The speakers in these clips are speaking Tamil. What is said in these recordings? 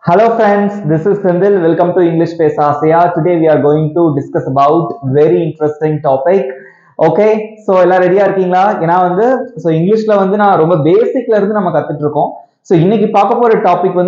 Hello friends, this is Sindhil. Welcome to English Space Asia. Today we are going to discuss about very interesting topic. Okay, so எல்லாம் ரெடியா இருக்கீங்களா? ஏன்னா இங்கிலீஷ்ல நான் ரொம்ப பேசிக்ல இருந்து நம்ம கத்துட்டு இருக்கோம். ஸோ இன்னைக்கு பார்க்க போற டாபிக்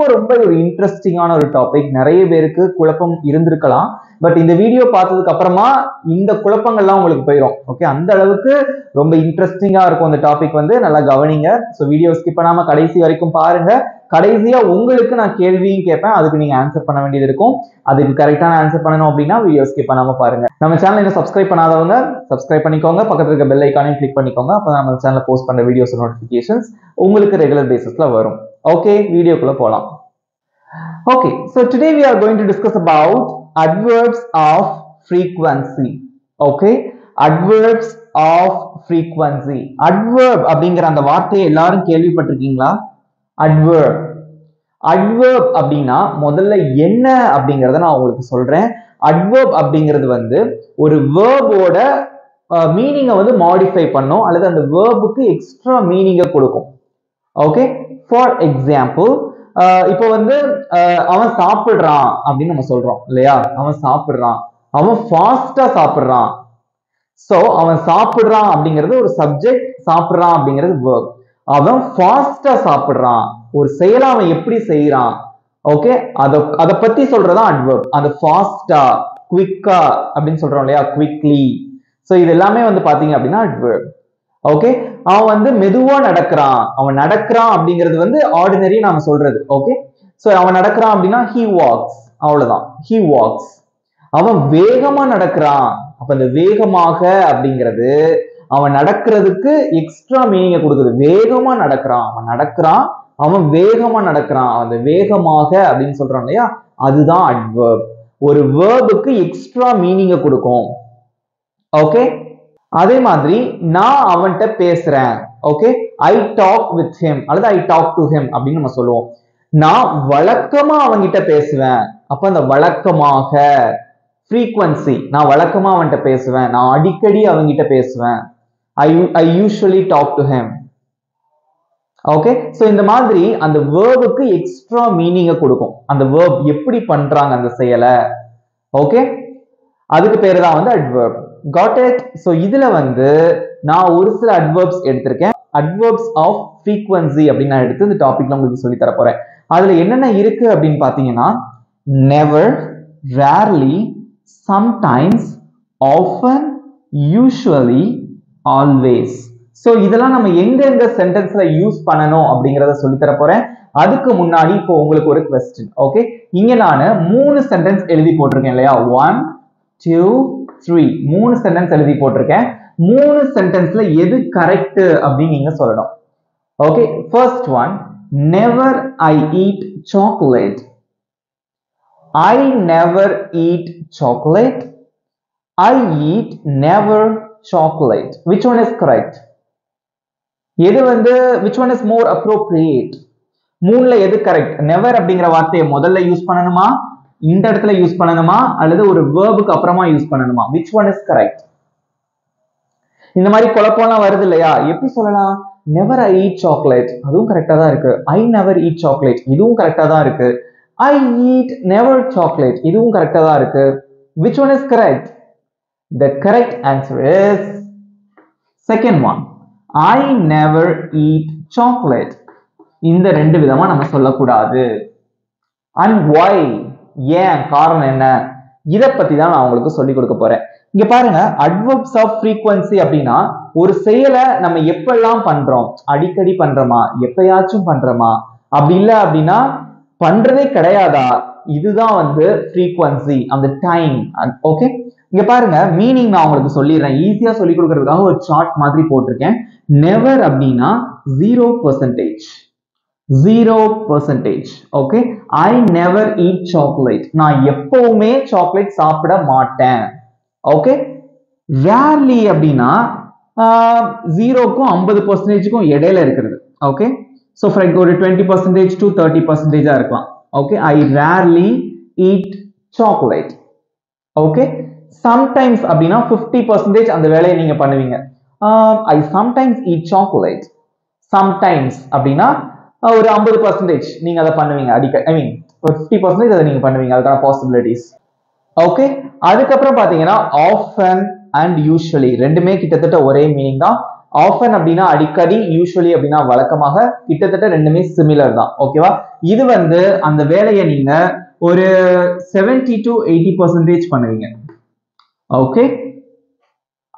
ரொம்ப ஒரு இன்ட்ரெஸ்டிங்கான ஒரு டாபிக். நிறைய பேருக்கு குழப்பம் இருந்திருக்கலாம். பட் இந்த வீடியோ பார்த்ததுக்கு அப்புறமா இந்த குழப்பங்கள்லாம் உங்களுக்கு போயிடும். ஓகே, அந்த அளவுக்கு ரொம்ப இன்ட்ரெஸ்டிங்கா இருக்கும் அந்த டாபிக். நல்லா கவனிங்க. ஸோ வீடியோ ஸ்கிப் பண்ணாம கடைசி வரைக்கும் பாருங்க. கடைசியா உங்களுக்கு நான் கேள்வியும் கேட்பேன், அதுக்கு நீங்க ஆன்சர் பண்ண வேண்டியது இருக்கும். அதுக்கு கரெக்டான ஆன்சர் பண்ணணும் அப்படின்னா வீடியோ ஸ்கிப் பண்ணாம பாருங்க. நம்ம சேனல் இன்னும் சப்ஸ்கிரைப் பண்ணாதவங்க சப்ஸ்கிரைப் பண்ணிக்கோங்க, பக்கத்துல இருக்க பெல் ஐக்கானையும் கிளிக் பண்ணிக்கோங்க. அப்போ நம்ம சேனல்ல போஸ்ட் பண்ற வீடியோஸ் நோட்டிபிகேஷன்ஸ் உங்களுக்கு ரெகுலர் பேசிஸ்ல வரும். ஓகே, வீடியோக்குள்ள போலாம். Okay, so today we are going to discuss about adverbs of frequency. Okay, adverbs of frequency. Adverb அப்படிங்கிற அந்த வார்த்தையை எல்லாரும் கேள்விப்பட்டிருக்கீங்களா? adverb adverb அப்படின்னா முதல்ல என்ன அப்படிங்கறத நான் உங்களுக்கு சொல்றேன். adverb அப்படிங்கிறது ஒரு வேர்போட மீனிங்கை மாடிஃபை பண்ணும், அல்லது அந்த வேர்புக்கு எக்ஸ்ட்ரா மீனிங்கை கொடுக்கும். ஓகே, ஃபார் எக்ஸாம்பிள் இப்போ அவன் சாப்பிடுறான் அப்படின்னு நம்ம சொல்றோம் இல்லையா? அவன் சாப்பிடுறான், அவன் ஃபாஸ்டா சாப்பிடுறான். சோ அவன் சாப்பிடுறான் அப்படிங்கிறது ஒரு சப்ஜெக்ட், சாப்பிடுறான் அப்படிங்கிறது verb. அவன் ஃபாஸ்டா சாப்பிடுறான், ஒரு செயலை அவன் எப்படி செய்யறான். ஓகே, அத பத்தி சொல்றதா adverb. அந்த ஃபாஸ்டா, குவிக்கா அப்படின்னு சொல்றோம் இல்லையா, குவிக்லி. சோ இது எல்லாமே பாத்தீங்க அப்படின்னா adverb. ஓகே, அவன் மெதுவா நடக்கிறான், அவன் நடக்கிறான் அப்படிங்கிறது ஆர்டினரி நாம சொல்றது. ஓகே, சோ அவன் நடக்கிறான் அப்படின்னா he walks, அவ்வளவுதான், he walks. அவன் வேகமா நடக்கிறான், அப்ப அந்த வேகமாக அப்படிங்கிறது அவன் நடக்கிறதுக்கு எக்ஸ்ட்ரா மீனிங்க கொடுக்குது. வேகமா நடக்கிறான், அவன் நடக்கிறான், அவன் வேகமா நடக்கிறான், அந்த வேகமாக அப்படின்னு சொல்றான் இல்லையா, அதுதான் adverb. ஒரு வேர்புக்கு எக்ஸ்ட்ரா மீனிங்க கொடுக்கும். ஓகே, அதே மாதிரி நான் அவன்கிட்ட பேசுறேன். Okay, I talk with him அல்லது ஐ டாக் டு ஹிம் அப்படின்னு நம்ம சொல்லுவோம். நான் வழக்கமா அவன்கிட்ட பேசுவேன், அப்ப அந்த வழக்கமாக frequency, நான் வழக்கமா அவன்கிட்ட பேசுவேன், நான் அடிக்கடி அவன்கிட்ட பேசுவேன். I usually talk to him. Okay, so இந்த மாதிரி அந்த வேர்புக்கு எக்ஸ்ட்ரா மீனிங்கை கொடுக்கும். அந்த வேர்ப் எப்படி பண்றாங்க அந்த செயலை. ஓகே, அதுக்கு பேரு தான் adverb. Got it? So இதுல நான் ஒரு சில adverbs எடுத்திருக்கேன். adverbs of frequency அப்படின்னு நான் எடுத்து இந்த டாபிக்ல உங்களுக்கு சொல்லி தர போறேன். அதுல என்னென்ன இருக்கு அப்படின்னு பாத்தீங்கன்னா never, rarely, sometimes, often, usually, always. So இதெல்லாம் நம்ம எங்க சென்டென்ஸ்ல யூஸ் பண்ணணும் அப்படிங்கறத சொல்லி தர போறேன். அதுக்கு முன்னாடி இப்போ உங்களுக்கு ஒரு क्वेश्चन. ஓகே, இங்க நான் 3 சென்டென்ஸ் எழுதி போட்டிருக்கேன் இல்லையா, 1 2 3 3 சென்டென்ஸ் எழுதி போட்டிருக்கேன். 3 சென்டென்ஸ்ல எது கரெக்ட் அப்படின்னு நீங்க சொல்லணும். Okay, first one, never I eat chocolate. I never eat chocolate. I eat never chocolate. Which one is correct? எது which one is more appropriate? மூணுல எது கரெக்ட்? never அப்படிங்கிற வார்த்தையை முதல்ல யூஸ் பண்ணணுமா, இந்த இடத்துல யூஸ் பண்ணணுமா, அல்லது ஒரு வேர்புக்கு அப்புறமா யூஸ் பண்ணணுமா? which one is correct? இந்த மாதிரி குழப்பம்லாம் வருது இல்லையா, எப்படி சொல்லலாம்? never I eat chocolate, அதுவும் கரெக்டா தான் இருக்கு. I never eat chocolate, இதுவும் கரெக்டா தான் இருக்கு. I eat never chocolate, இதுவும் கரெக்டா தான் இருக்கு. which one is correct? The correct answer is second one, I never eat chocolate. இந்த ரெண்டு விதமா நம்ம சொல்லக்கூடாது. and why? ஏன், காரணம் என்ன, இத பத்தி தான் நான் உங்களுக்கு சொல்லி கொடுக்க போறேன். இங்க பாருங்க, adverbs of frequency அப்படின்னா ஒரு செயலை நம்ம எப்பெல்லாம் பண்றோம், அடிக்கடி பண்றோமா, எப்பயாச்சும் பண்றோமா, அப்படி இல்ல அப்படின்னா பண்றதே கிடையாதா, இதுதான் frequency, அந்த டைம். ஓகே, இங்க பாருங்க, மீனிங் நான் உங்களுக்கு சொல்லிடுறேன், ஈஸியா சொல்லி கொடுக்கறதுக்காக ஒரு சார்ட் மாதிரி போட்டிருக்கேன். never அப்படின்னா 0%. 0%. Okay, I never eat chocolate, நான் எப்பவுமே சாக்லேட் சாப்பிட மாட்டேன். ஓகே, rarely அப்படின்னா 0க்கும் 50%க்கும் இடையில இருக்கிறது. ஓகே, so for ஒரு 20% to 30% இருக்கலாம். Okay, I rarely eat chocolate. Okay, sometimes அப்படின்னா 50% அந்த வேலையை நீங்க பண்ணுவீங்க. I sometimes eat chocolate. sometimes அப்படின்னா ஒரு 50% நீங்க அதை பண்ணுவீங்க அடிக்க, ஐ மீன் ஒரு 50% அதை நீங்க பண்ணுவீங்க, அதுக்கான பாசிபிலிட்டிஸ். ஓகே, அதுக்கப்புறம் பாத்தீங்கன்னா ஆஃபன் அண்ட் யூஸ்வலி ரெண்டுமே கிட்டத்தட்ட ஒரே மீனிங் தான். ஆஃபன் அப்படின்னா அடிக்கடி, யூஸ்வலி அப்படின்னா வழக்கமாக, கிட்டத்தட்ட ரெண்டுமே சிமிலர் தான். ஓகேவா, இது வந்து அந்த வேலையை நீங்க ஒரு 70 to 80% பண்ணுவீங்க. Okay,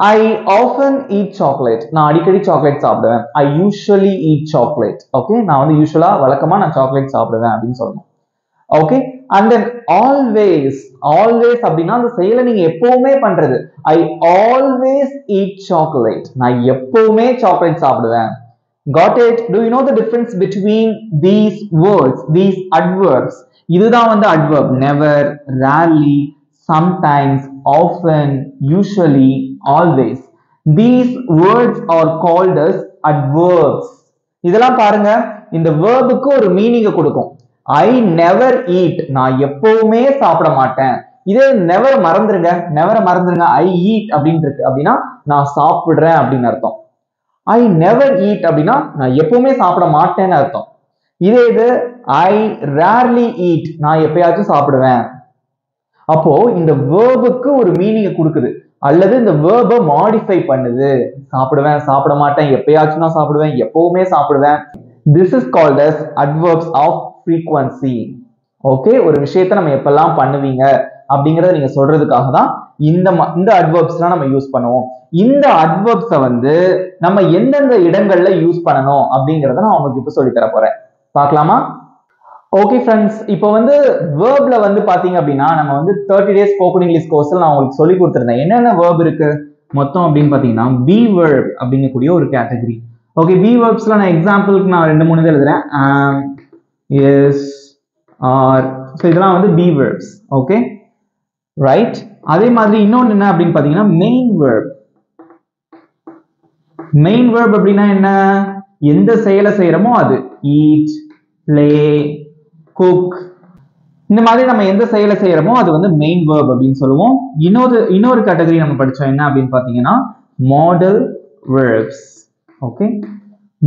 I often eat chocolate. நான் அடிக்கடி சாக்லேட் சாப்பிடுவேன். I usually eat chocolate. Okay, நான் வந்து யூசுவலா வழக்கமா நான் சாக்லேட் சாப்பிடுவேன் அப்படின்னு சொல்லணும். Okay, and then always, always அப்படின்னா அந்த செயலை நீங்க எப்பவுமே பண்றது. I always eat chocolate. நான் எப்பவுமே சாக்லேட் சாப்பிடுவேன். Got it? Do you know the difference between these words, these adverbs? இதுதான் வந்து adverb. Never, rarely, sometimes, often, usually, always. These words are called as adverbs. இதெல்லாம் பாருங்க, இந்த verb-க்கு ஒரு மீனிங் கொடுக்கும். I never eat, நான் எப்பவுமே சாப்பிட மாட்டேன். இதே never மறந்துருங்க, never மறந்துருங்க. I eat அப்படின்னு இருக்கு அப்படின்னா நான் சாப்பிடுறேன் அப்படின்னு அர்த்தம். I never eat அப்படின்னா நான் எப்பவுமே சாப்பிட மாட்டேன்னு அர்த்தம். இதே இது I rarely eat, நான் எப்பயாச்சும் சாப்பிடுவேன். அப்போ இந்த வேர்புக்கு ஒரு மீனிங் கொடுக்குது, அல்லது இந்த வேர்பை மாடிஃபை பண்ணுது. சாப்பிடுவேன், சாப்பிட மாட்டேன், எப்பயாச்சும் தான் சாப்பிடுவேன், எப்பவுமே சாப்பிடுவேன். This is called as adverbs of frequency. Okay, ஒரு விஷயத்தை நம்ம எப்பெல்லாம் பண்ணுவீங்க அப்படிங்கறத நீங்க சொல்றதுக்காக தான் இந்த அட்வர்ப்ஸ்லாம் நம்ம யூஸ் பண்ணுவோம். இந்த அட்வர்ப்ஸை வந்து நம்ம எந்தெந்த இடங்கள்ல யூஸ் பண்ணணும் அப்படிங்கறத நான் உங்களுக்கு இப்ப சொல்லி தர போறேன். பார்க்கலாமா? ஓகே ஃப்ரெண்ட்ஸ், இப்போ வந்து வேர்ப்ல வந்து பாத்தீங்க அப்படின்னா நம்ம வந்து 30 days ஸ்போக்கன் இங்கிலீஷ் கோர்ஸ்ல நான் உங்களுக்கு சொல்லி கொடுத்துருந்தேன். என்னென்ன வேர்ப் இருக்கு மொத்தம் அப்படின்னு பாத்தீங்கன்னா பி வேர்ப் அப்படிங்கக்கூடிய ஒரு கேட்டகரி. ஓகே, பி வேர்ப்ஸ்ல நான் எக்ஸாம்பிளுக்கு நான் 2-3 எழுதுறேன். எஸ் ஆர், ஸோ இதெல்லாம் வந்து பி வேர்ப்ஸ். Okay right. அதே மாதிரி இன்னொன்று என்ன அப்படின்னு பாத்தீங்கன்னா மெயின் வேர்ப். மெயின் வேர்ப் அப்படின்னா என்ன, எந்த செயலை செய்யறோமோ அது. ஈட், பிளே, குக், இந்த மாதிரி நம்ம எந்த செயலை செய்யறோமோ அது வந்து மெயின் வேர்ப் அப்படின்னு சொல்லுவோம். இன்னொரு கேட்டகரி நம்ம படிச்சோம், என்ன அப்படின்னு பாத்தீங்கன்னா மாடல் வேர்ப்ஸ். ஓகே,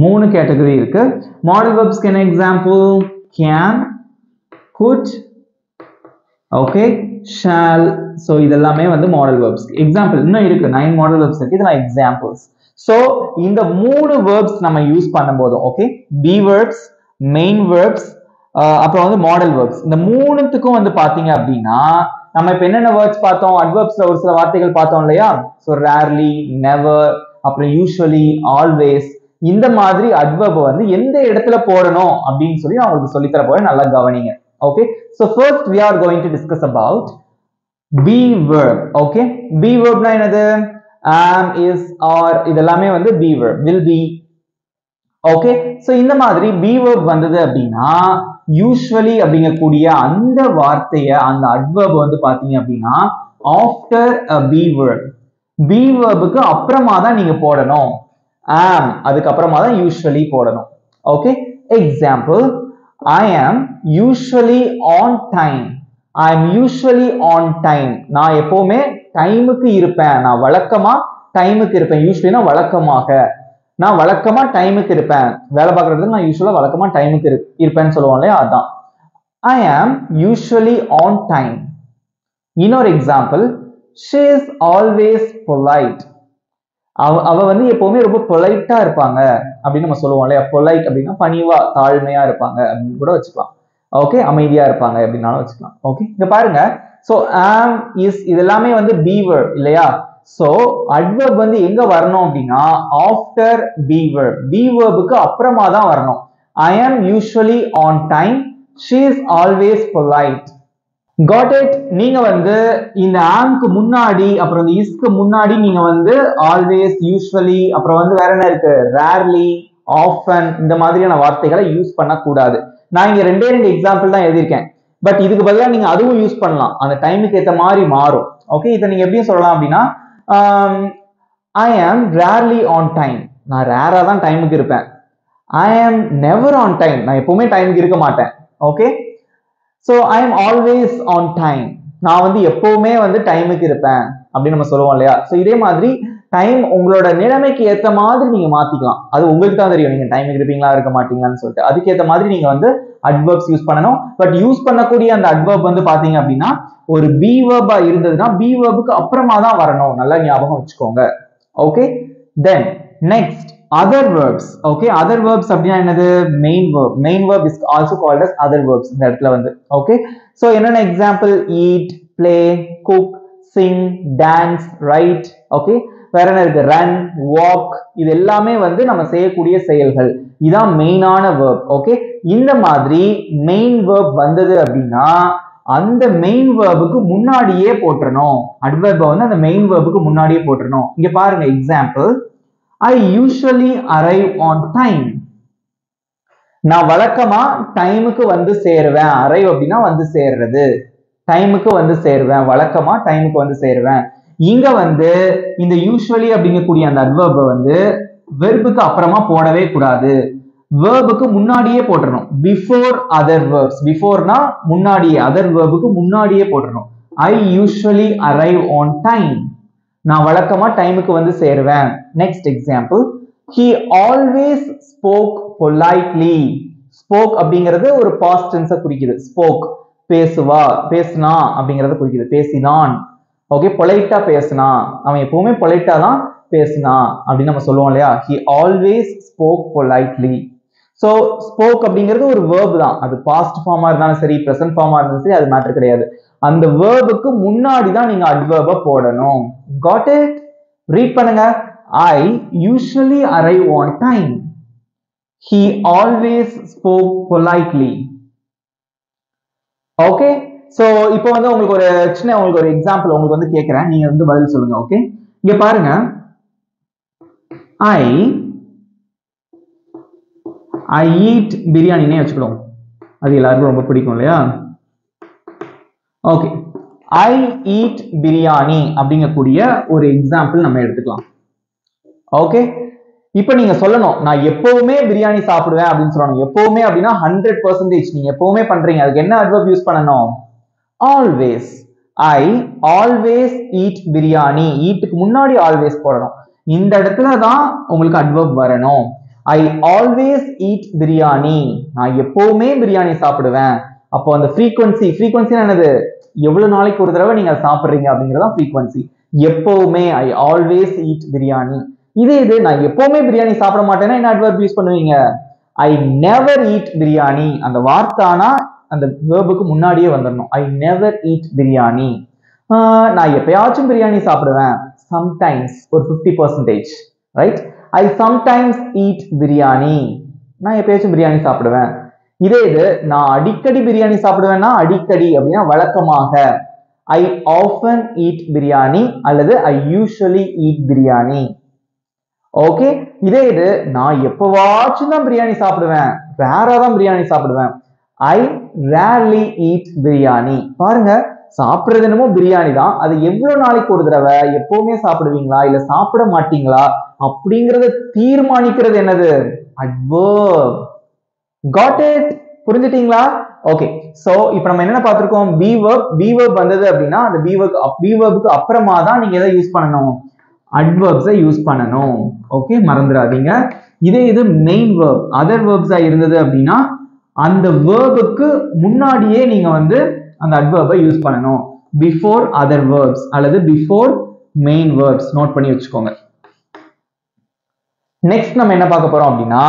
3 கேட்டகரி இருக்கு. மாடல் வேர்ப்ஸ்க்கு என்ன example? Can, could, okay, shall. So இதெல்லாமே வந்து மாடல் வேர்ப்ஸ் எக்ஸாம்பிள். இன்னும் இருக்கு 9 மாடல் வேர்ப்ஸ் இருக்கு, இதெல்லாம் எக்ஸாம்பிள்ஸ். ஸோ இந்த 3 வேர்ப்ஸ் நம்ம யூஸ் பண்ணும்போது, okay, B verbs, main verbs, அப்புறம் வந்து மாடல் வேர்ப்ஸ், இந்த 3த்துக்கும் வந்து பாத்தீங்க அப்படின்னா நம்ம இப்ப என்னென்ன வேர்ட்ஸ் பார்த்தோம், அட்வர்ப்ஸ்ல ஒரு சில வார்த்தைகள் பார்த்தோம் இல்லையா? ஸோ ரேர்லி, நெவர், அப்புறம் யூஸ்வலி, ஆல்வேஸ், இந்த மாதிரி அட்வர்ப் வந்து எந்த இடத்துல போடணும் அப்படின்னு சொல்லி நான் உங்களுக்கு சொல்லித்தர போறேன். நல்லா கவனிங்க. Okay, so first we are going to discuss about be verb. Okay, be verbனா என்னது? am, is, are, இதெல்லாமே வந்து be verb, will be. Okay, so இந்த மாதிரி be verb வந்தது அப்படின்னா usually அப்படிங்கக்கூடிய அந்த வார்த்தைய, அந்த adverb வந்து பாத்தீங்க அப்படின்னா after a be verb, be verbுக்கு அப்புறமா தான் நீங்க போடணும். am அதுக்கு அப்புறமா தான் usually போடணும். Okay, example, I am usually on time. I am usually on time. நான் எப்பவுமே டைமுக்கு இருப்பேன், நான் வழக்கமா டைமுக்கு இருப்பேன். யூஸ்வலினா வழக்கமாக, நான் வழக்கமா டைமுக்கு இருப்பேன். வேலை பார்க்கறதுக்கு நான் யூஸ்வலா வழக்கமா டைமுக்கு இருப்பேன்னு சொல்லுவோம் இல்லையா, அதான் I am usually on time. இன்னொரு example, she is always polite. அவ வந்து எப்பவுமே ரொம்ப பொலைட்டா இருப்பாங்க அப்படின்னு நம்ம சொல்லுவோம் இல்லையா. பொலைட் அப்படின்னா பணிவா, தாழ்மையா இருப்பாங்க அப்படின்னு கூட வச்சுக்கலாம். ஓகே, அமைதியா இருப்பாங்க அப்படின்னாலும் வச்சுக்கலாம். ஓகே, இங்க பாருங்க, சோ am, is இது எல்லாமே வந்து be verb இல்லையா. சோ adverb வந்து எங்க வரணும் அப்படின்னா after be verb, be verbுக்கு அப்புறமா தான் வரணும். I am usually on time, she is always polite. Got it? நீங்க வந்து இந்த amக்கு முன்னாடி அப்புறம் இந்த isக்கு முன்னாடி நீங்க வந்து always, usually, அப்புறம் வந்து வேற என்ன இருக்கு, rarely, often, இந்த மாதிரியான வார்த்தைகளை யூஸ் பண்ணக்கூடாது. நான் இங்க 2 எக்ஸாம்பிள் தான் எழுதியிருக்கேன். பட் இதுக்கு பதிலாக நீங்க அதுவும் யூஸ் பண்ணலாம், அந்த டைமுக்கு ஏற்ற மாதிரி மாறும். ஓகே, இதை நீங்க எப்படி சொல்லலாம் அப்படின்னா I am rarely on time, நான் ரேரா தான் டைமுக்கு இருப்பேன். I am never on time, நான் எப்பவுமே டைமுக்கு இருக்க மாட்டேன். Okay, so I am always on time, நான் வந்து எப்பவுமே வந்து டைமுக்கு இருப்பேன் அப்படின்னு நம்ம சொல்லுவோம் இல்லையா. சோ இதே மாதிரி டைம் உங்களோட நிலைமைக்கு ஏத்த மாதிரி நீங்க மாத்திக்கலாம். அது உங்களுக்கு தான் தெரியும் நீங்க டைம் இருப்பீங்களா இருக்க மாட்டீங்களான்னு சொல்லிட்டு. அதுக்கேற்ற மாதிரி நீங்க வந்து அட்வர்ப்ஸ் யூஸ் பண்ணணும். பட் யூஸ் பண்ணக்கூடிய அந்த அட்வர்ப் வந்து பாத்தீங்க அப்படின்னா ஒரு பி வேர்பா இருந்ததுன்னா பி வேர்புக்கு அப்புறமா தான் வரணும். நல்லா ஞாபகம் வச்சுக்கோங்க. Okay, then next other verbs. Okay, other verbs அப்படின்னா என்னது? Main verb. Main verb is also called as other verbs இந்த இடத்துல வந்து. ஓகே, சோ என்னென்ன example? Eat, play, cook, sing, dance, write. Okay, வேற என்ன இருக்கு? Run, walk. இது எல்லாமே வந்து நம்ம செய்யக்கூடிய செயல்கள். இதான் மெயினான வேர்ப். ஓகே, இந்த மாதிரி மெயின் வேர்ப் வந்தது அப்படின்னா அந்த மெயின் வேர்புக்கு முன்னாடியே போட்டுறணும். அட்வர்ப வந்து அந்த மெயின் வேர்புக்கு முன்னாடியே போட்டுறணும். இங்க பாருங்க example. I usually arrive on time. நான் வழக்கமா டைமுக்கு வந்து சேருவேன். அரைவ் அப்படின்னா வந்து சேர்றது. டைமுக்கு வந்து சேருவேன். வழக்கமா டைமுக்கு வந்து சேருவேன். இங்க வந்து இந்த யூசுவலி அப்படிங்கக்கூடிய அந்த அட்வர்ப வந்து வெர்புக்கு அப்புறமா போடவே கூடாது. வேர்புக்கு முன்னாடியே போட்டுறணும். Before other verbs. பிஃபோர்னா முன்னாடியே, அதர் வேர்புக்கு முன்னாடியே போட்டுறணும். I usually arrive on time. நான் வழக்கமா டைமுக்கு வந்து சேருவேன். Next example. He always spoke politely. Spoke அப்படிங்கிறது ஒரு past tense குறிக்குது. Spoke பேசுவா, பேசினா அப்படிங்கறத குறிக்குது. பேசினான். ஓகே, பொலைட்டா பேசினா. அவன் எப்பவுமே பொலைட்டா தான் பேசினா அப்படின்னு நம்ம சொல்லுவோம் இல்லையா? He always spoke politely. So spoke அப்படிங்கிறது ஒரு verb தான். அது past ஃபார்மா இருந்தாலும் சரி, present ஃபார்மா இருந்தாலும் சரி, அது மேட்டர் கிடையாது. அந்த வேர்புக்கு முன்னாடி தான் நீங்க அட்வர்ப போடணும். Got it? ரீட் பண்ணுங்க. I usually arrive on time. He always spoke politely. Okay, so இப்போ வந்து உங்களுக்கு ஒரு சின்ன உங்களுக்கு ஒரு எக்ஸாம்பிள் உங்களுக்கு வந்து கேக்குறேன். நீங்க வந்து பதில் சொல்லுங்க. ஓகே, இங்க பாருங்க. I eat பிரியாணினே வச்சுக்கிறோம். அது எல்லாருக்கும் ரொம்ப பிடிக்கும் இல்லையா? ஓகே, I eat பிரியாணி அப்படிங்கக்கூடிய ஒரு எக்ஸாம்பிள் நம்ம எடுத்துக்கலாம். ஓகே, இப்போ நீங்க சொல்லணும் நான் எப்பவுமே பிரியாணி சாப்பிடுவேன் அப்படின்னு சொல்லணும். எப்பவுமே அப்படின்னா 100% நீங்க எப்பவுமே பண்றீங்க. அதுக்கு என்ன அட்வர்ப் யூஸ் பண்ணணும்? Always. I always eat biryani. ஈட்டுக்கு முன்னாடி ஆல்வேஸ் போடணும். இந்த இடத்துல தான் உங்களுக்கு அட்வர்ப் வரணும். I always eat biryani. நான் எப்பவுமே பிரியாணி சாப்பிடுவேன். அப்போ அந்த frequency என்னது? எவ்வளவு நாளைக்கு ஒரு தடவை நீங்க சாப்பிடுறீங்க அப்படிங்கறத frequency. எப்பவுமே I always eat பிரியாணி. இது நான் எப்பவுமே பிரியாணி சாப்பிட மாட்டேன்னா என்ன அட்வர்ப் யூஸ் பண்ணுவீங்க? I never eat biryani. அந்த வார்த்தைனா அந்த வேர்புக்கு முன்னாடியே வந்துடணும். I never eat biryani. நான் எப்பயாச்சும் பிரியாணி சாப்பிடுவேன். Sometimes ஒரு 50%, right? I sometimes eat biryani. நான் எப்பயாச்சும் பிரியாணி சாப்பிடுவேன். இது நான் அடிக்கடி பிரியாணி சாப்பிடுவேன்னா அடிக்கடி அப்படின்னா வழக்கமாக. I often eat பிரியாணி அல்லது I usually eat biryani. Okay, இது நான் எப்பவாச்சும் தான் பிரியாணி சாப்பிடுவேன். ரேரா தான் பிரியாணி சாப்பிடுவேன். I rarely eat biryani. பாருங்க, சாப்பிடுறது என்னமோ பிரியாணி தான். அது எவ்வளவு நாளைக்கு ஒரு தடவை, எப்பவுமே சாப்பிடுவீங்களா இல்ல சாப்பிட மாட்டீங்களா அப்படிங்கறத தீர்மானிக்கிறது என்னது? அட்வர்ப். Got it? புரிஞ்சுட்டீங்களா? ஓகே, சோ இப்போ நம்ம என்ன பார்த்திருக்கோம்? பி வேர்ப் வந்தது அப்படின்னா அந்த பி வேர்புக்கு அப்புறமா தான் நீங்க எதை யூஸ் பண்ணணும்? அட்வர்ப்ஸை யூஸ் பண்ணணும். ஓகே, மறந்துடாதீங்க. இது மெயின் வேர்ப். அதர் வேர்ப்ஸா இருந்தது அப்படின்னா அந்த வேர்புக்கு முன்னாடியே நீங்க வந்து அந்த அட்வர்பை யூஸ் பண்ணணும். பிஃபோர் அதர் வேர்ப்ஸ் அல்லது பிஃபோர் மெயின் வேர்ப்ஸ். நோட் பண்ணி வச்சுக்கோங்க. நெக்ஸ்ட் நம்ம என்ன பார்க்க போறோம் அப்படின்னா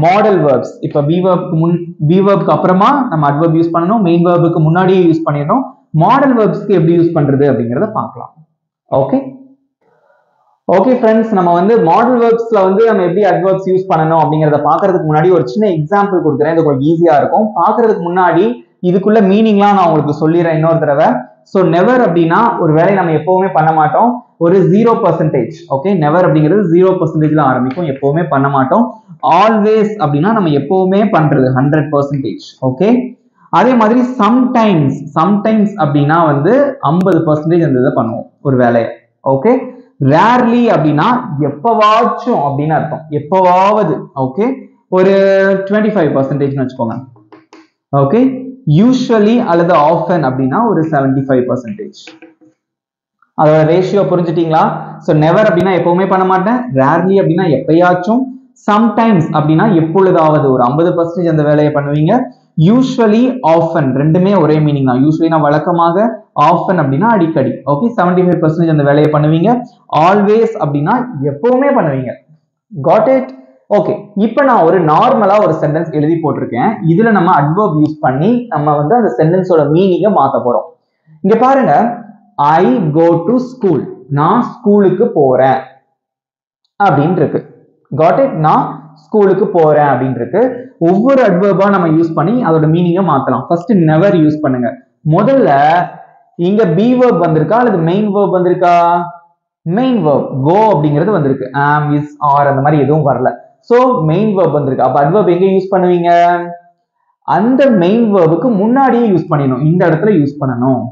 மாடல் வேர்ப்ஸ். இப்ப பி வேர்புக்கு அப்புறமா நம்ம அட்வர்ப் யூஸ் பண்ணணும். மெயின் வேர்புக்கு முன்னாடியே யூஸ் பண்ணிடணும். மாடல் வேர்ப்ஸ்க்கு எப்படி யூஸ் பண்றது அப்படிங்கறத பார்க்கலாம். ஓகே ஓகே ஃப்ரெண்ட்ஸ், நம்ம வந்து மாடல் வேர்ப்ஸ்ல வந்து நம்ம எப்படி அட்வர்ப்ஸ் யூஸ் பண்ணணும் அப்படிங்கறத பாக்குறதுக்கு முன்னாடி ஒரு சின்ன எக்ஸாம்பிள் கொடுக்குறேன். இது கொஞ்சம் ஈஸியா இருக்கும். பாக்குறதுக்கு முன்னாடி இதுக்குள்ள மீனிங்லாம் நான் உங்களுக்கு சொல்லிடுறேன் இன்னொரு தடவை. ஸோ நெவர் அப்படின்னா ஒரு வேலையை நம்ம எப்பவுமே பண்ண மாட்டோம். ஒரு 0%. ஓகே, நெவர் அப்படிங்கிறது 0% ஆரம்பிக்கும். எப்பவுமே பண்ண மாட்டோம். ஆல்வேஸ் அப்படின்னா நம்ம எப்பவுமே பண்றது 100%. ஓகே, அதே மாதிரி சம்டைம்ஸ் அப்படின்னா வந்து 50% அந்த இதை பண்ணுவோம் ஒரு வேலையை. ஓகே, ரேர்லி அப்படின்னா எப்பவாச்சும் அப்படின்னு அர்த்தம். எப்பவாவது. ஓகே, ஒரு 25% வச்சுக்கோங்க. ஓகே, யூஸ்வலி அல்லது ஆஃபன் அப்படின்னா ஒரு 75%. அதோட ரேஷியோ புரிஞ்சுட்டீங்களா? ஸோ நெவர் அப்படின்னா எப்பவுமே பண்ண மாட்டேன், ரேர்லி அப்படின்னா எப்பயாச்சும், சம்டைம்ஸ் அப்படின்னா எப்பொழுதாவது ஒரு 50% அந்த வேலையை பண்ணுவீங்க, யூஸ்வலி ஆஃபன் ரெண்டுமே ஒரே மீனிங் தான். யூஸ்வலினா வழக்கமாக, ஆஃபன் அப்படின்னா அடிக்கடி. ஓகே, 75% அந்த வேலையை பண்ணுவீங்க, ஆல்வேஸ் அப்படின்னா எப்பவுமே பண்ணுவீங்க. Got it? ஓகே, இப்போ நான் ஒரு நார்மலா ஒரு சென்டென்ஸ் எழுதி போட்டிருக்கேன். இதுல நம்ம அட்வர்ப் யூஸ் பண்ணி நம்ம வந்து அந்த சென்டென்ஸோட மீனிங்கை மாத்த போறோம். இங்க பாருங்க, ஐ கோ டு ஸ்கூல், நான் ஸ்கூலுக்கு போறேன் அப்படின்னு இருக்கு. Got it? நான் ஸ்கூலுக்கு போறேன் அப்படின்னு இருக்கு. ஒவ்வொரு அட்வர்பா நம்ம யூஸ் பண்ணி அதோட மீனிங்கை மாத்தலாம். ஃபர்ஸ்ட் நெவர் யூஸ் பண்ணுங்க. முதல்ல இங்க பி வெர்ப் வந்திருக்கா அல்லது மெயின் வெர்ப் வந்திருக்கா? மெயின் வெர்ப் கோ அப்படிங்கிறது வந்திருக்கு. am, is, are அந்த மாதிரி எதுவும் வரல. சோ மெயின் வெர்ப் வந்திருக்கு. அப்ப அட்வர்ப் எங்க யூஸ் பண்ணுவீங்க? அந்த மெயின் வெர்புக்கு முன்னாடியே யூஸ் பண்ணிடணும், இந்த இடத்துல யூஸ் பண்ணணும்.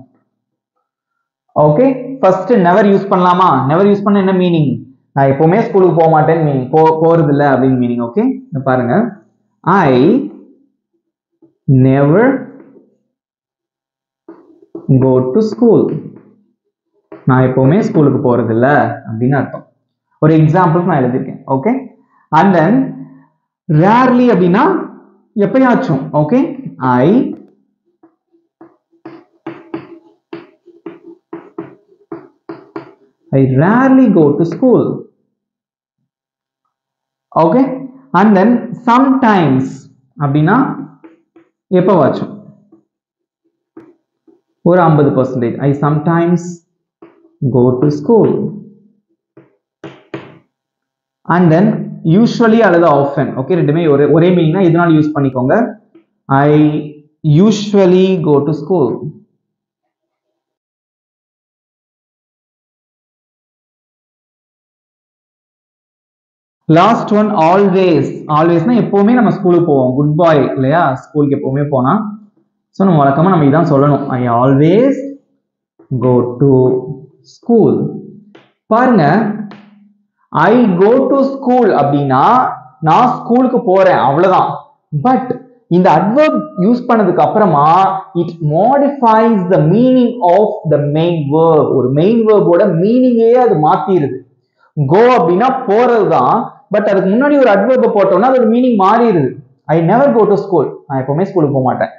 ஓகே, ஃபர்ஸ்ட் நெவர் யூஸ் பண்ணலாமா? நெவர் யூஸ் பண்ண என்ன மீனிங்? நான் எப்பவுமே ஸ்கூலுக்கு போக மாட்டேன் மீனிங், போறது இல்லை அப்படின்னு மீனிங். ஓகே, பாருங்க, I never go to school, நான் எப்பவுமே ஸ்கூலுக்கு போறது இல்லை அப்படின்னு அர்த்தம். ஒரு எக்ஸாம்பிள் நான் எழுதிருக்கேன். ஓகே, அண்ட் தென் ரேர்லி அப்படின்னா எப்பயாச்சும். Okay, I rarely go to school. Okay, and then sometimes அப்படின்னா எப்பவாச்சும் ஒரு 50%. I sometimes go to school. And then usually அல்லது often. ஓகே, ரெண்டுமே ஒரே மீனிங்னா இதனால யூஸ் பண்ணிக்கோங்க. I usually go to school. Last one always. ஆல்வேஸ்னா எப்பவுமே நம்ம ஸ்கூலுக்கு போவோம், குட் பாய் இல்லையா, ஸ்கூலுக்கு எப்பவுமே போனா. ஸோ நம்ம வழக்கமா நம்ம இதான் சொல்லணும், I always go to school. பாருங்க, ஐ கோ டு ஸ்கூல் அப்படின்னா நான் ஸ்கூலுக்கு போறேன் அவ்வளவுதான். பட் இந்த அட்வர்ப் யூஸ் பண்ணதுக்கு அப்புறமா it modifies the meaning of the main verb. ஒரு மெயின் வேர்போட மீனிங்கே அது மாத்திருது. கோ அப்படின்னா போறதுதான், பட் அதுக்கு முன்னாடி ஒரு அட்வர்ப் போட்டோம்னா அதோட மீனிங் மாறிடுது. I never go to school, நான் எப்பவுமே ஸ்கூலுக்கு போக மாட்டேன்.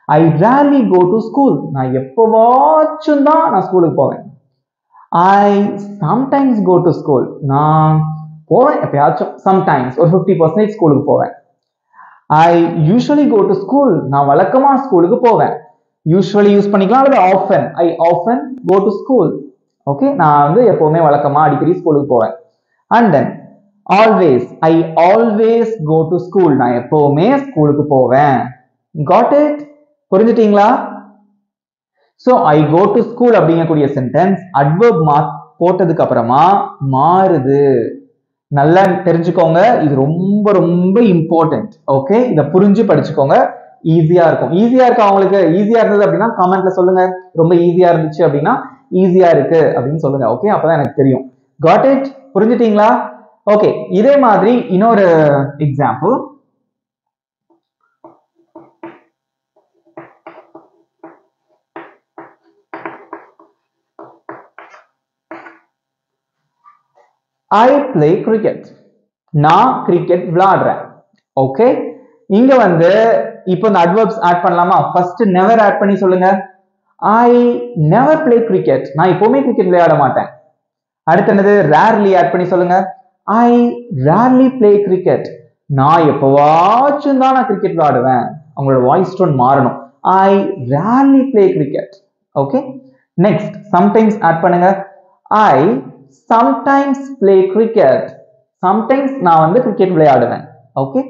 I rarely go to school, நான் எப்பவாச்சும் தான் நான் ஸ்கூலுக்கு போவேன். I sometimes go to school, நான் போவேன் எப்பயாச்சும், சம்டைம்ஸ் ஒரு 50% ஸ்கூலுக்கு போவேன். I usually go to school, நான் வழக்கமா ஸ்கூலுக்கு போவேன். யூஸ்வலி யூஸ் பண்ணிக்கலாம் அல்லது often. I often go to school. Okay, நான் வந்து எப்பவுமே வழக்கமா அடிக்கடி ஸ்கூலுக்கு போவேன். And then always, I always go to school, நான் எப்பவுமே ஸ்கூலுக்கு போவேன். Got it? புரிஞ்சுட்டீங்களா? So I go to school அப்படிங்கக்கூடிய சென்டென்ஸ் அட்வர்ப் போட்டதுக்கு அப்புறமா மாறுது. நல்லா தெரிஞ்சுக்கோங்க, இது ரொம்ப ரொம்ப இம்பார்ட்டன்ட். ஓகே, இதை புரிஞ்சு படிச்சுக்கோங்க, ஈஸியா இருக்கும். ஈஸியா இருக்கு அவங்களுக்கு? ஈஸியா இருந்தது அப்படின்னா கமெண்ட்ல சொல்லுங்க. ரொம்ப ஈஸியா இருந்துச்சு அப்படின்னா ஈஸியா இருக்கு அப்படின்னு சொல்லுங்க. ஓகே, அப்பதான் எனக்கு தெரியும். God it? புரிஞ்சுட்டீங்களா? ஓகே, இதே மாதிரி இன்னொரு எக்ஸாம்பிள். I play cricket, நான் கிரிக்கெட் விளையாடுறேன். ஓகே, இங்க வந்து இப்போ இந்த அட்வர்ப்ஸ் ஆட் பண்ணலாமா? ஃபர்ஸ்ட் நெவர் ஆட் பண்ணி சொல்லுங்க. I never play cricket, நான் எப்பவுமே கிரிக்கெட் விளையாட மாட்டேன். அடுத்து என்னது? ரேர்லி ஆட் பண்ணி சொல்லுங்க. I rarely play cricket, நான் எப்பவாச்சும் தான் நான் கிரிக்கெட் விளையாடுவேன். அவங்களோட வாய்ஸ் டோன் மாறணும். I rarely play cricket. Okay, next sometimes add பண்ணுங்க. I sometimes play cricket, sometimes நான் வந்து கிரிக்கெட் விளையாடுவேன். Okay,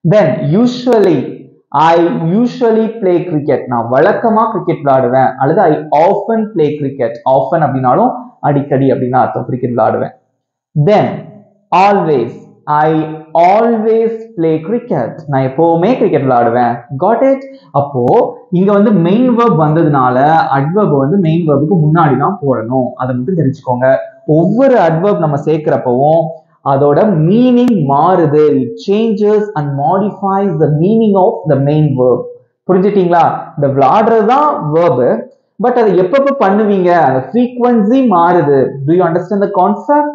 then usually, I usually play cricket, நான் வழக்கமா கிரிக்கெட் விளையாடுவேன். அல்லது I often play cricket, often அப்படினாலும் அடிக்கடி அப்படினா அர்த்தம், கிரிக்கெட் விளையாடுவேன். Then always, I always play cricket, நான் எப்பவுமே கிரிக்கெட் விளையாடுவேன். Got it? அப்போ இங்க வந்து மெயின் verb வந்ததுனால adverb வந்து மெயின் verbக்கு முன்னாடி தான் போடணும். அதை மட்டும் தெரிஞ்சுக்கோங்க. ஒவ்வொரு adverb நம்ம சேர்க்கிறப்பவும் அதோட மீனிங் மாறுது. It changes and modifies the meaning of the main verb. புரிஞ்சிட்டீங்களா? இந்த விளையாடுறது தான் verb, பட் அது எப்பப்ப பண்ணுவீங்க, அந்த frequency மாறுது. Do you understand the concept?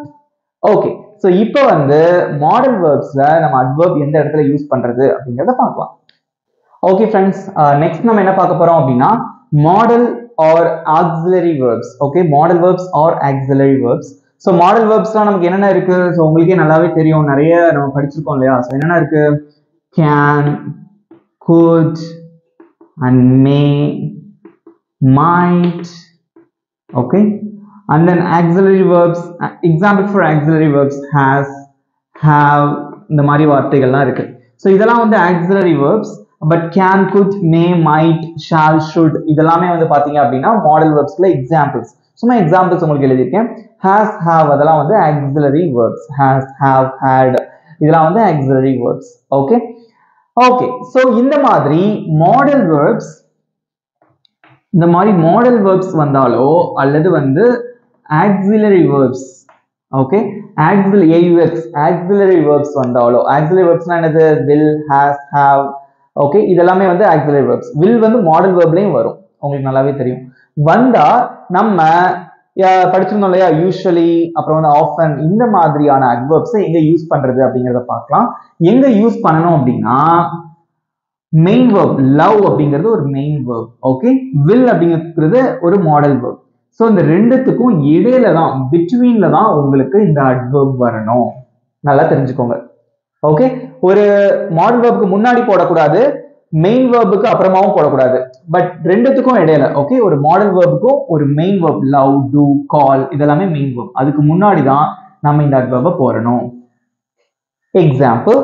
Okay, so இப்போ வந்து மாடல் வேர்ப்ஸ்ல நம்ம adverb எந்த இடத்துல யூஸ் பண்றது அப்படிங்கறத பார்க்கலாம். Okay friends, next நம்ம என்ன பார்க்க போறோம் அப்படின்னா model or auxiliary verbs. Okay, model verbs or auxiliary verbs. So model verbsலாம் நமக்கு என்னென்ன இருக்கு, so உங்களுக்கே நல்லாவே தெரியும், நிறைய நம்ம படிச்சிருக்கோம் இல்லையா. so என்னென்ன இருக்கு, can, could and may, might. Okay, and then auxiliary verbs, example for auxiliary verbs has, have, இந்த மாதிரி வார்த்தைகள்லாம் இருக்கு. so இதெல்லாம் வந்து auxiliary verbs. but can, could, may, might, shall, should இதெல்லாமே வந்து பாத்தீங்க அப்படின்னா மாடல் verbsல examples. சும்மா examples உங்களுக்கு எழுதியிருக்கேன். has, have அதெல்லாம் வந்து auxiliary verbs. has, have, had இதெல்லாம் வந்து auxiliary verbs. okay, okay, so இந்த மாதிரி மாடல் verbs, இந்த மாதிரி மாடல் verbs வந்தாலோ அல்லது வந்து auxiliary verbs, okay, auxiliary verbs வந்தாலோ, auxiliary verbs என்னது, will, has, have, okay, இதெல்லாமே வந்து auxiliary verbs. will வந்து மாடல் verbலயும் வரும், உங்களுக்கு நல்லாவே தெரியும். வந்தா நம்ம படிச்சிருந்தோம் இல்லையா, usually அப்புறம் வந்து often இந்த மாதிரியான adverbs எங்க யூஸ் பண்றது அப்படிங்கறத பார்க்கலாம். எங்க யூஸ் பண்ணணும் அப்படின்னா மெயின் verb, love அப்படிங்கிறது ஒரு மெயின் verb. okay, will அப்படிங்கிறது ஒரு மாடல் verb. so இந்த ரெண்டுத்துக்கும் இடையில தான், betweenல தான் உங்களுக்கு இந்த adverb வரணும், நல்லா தெரிஞ்சுக்கோங்க. ஓகே, ஒரு மாடல் வெர்புக்கு முன்னாடி போடக்கூடாது, மெயின் வெர்புக்கு அப்புறமாவும் போடக்கூடாது, பட் ரெண்டுத்துக்கும் இடையில. ஓகே, ஒரு மாடல் வெர்புக்கும் ஒரு மெயின் வெர்ப், லவ், டு, கால் இதெல்லாமே மெயின் வெர்ப், அதுக்கு முன்னாடி தான் நம்ம இந்த அட்வெர்பை போடணும். Example,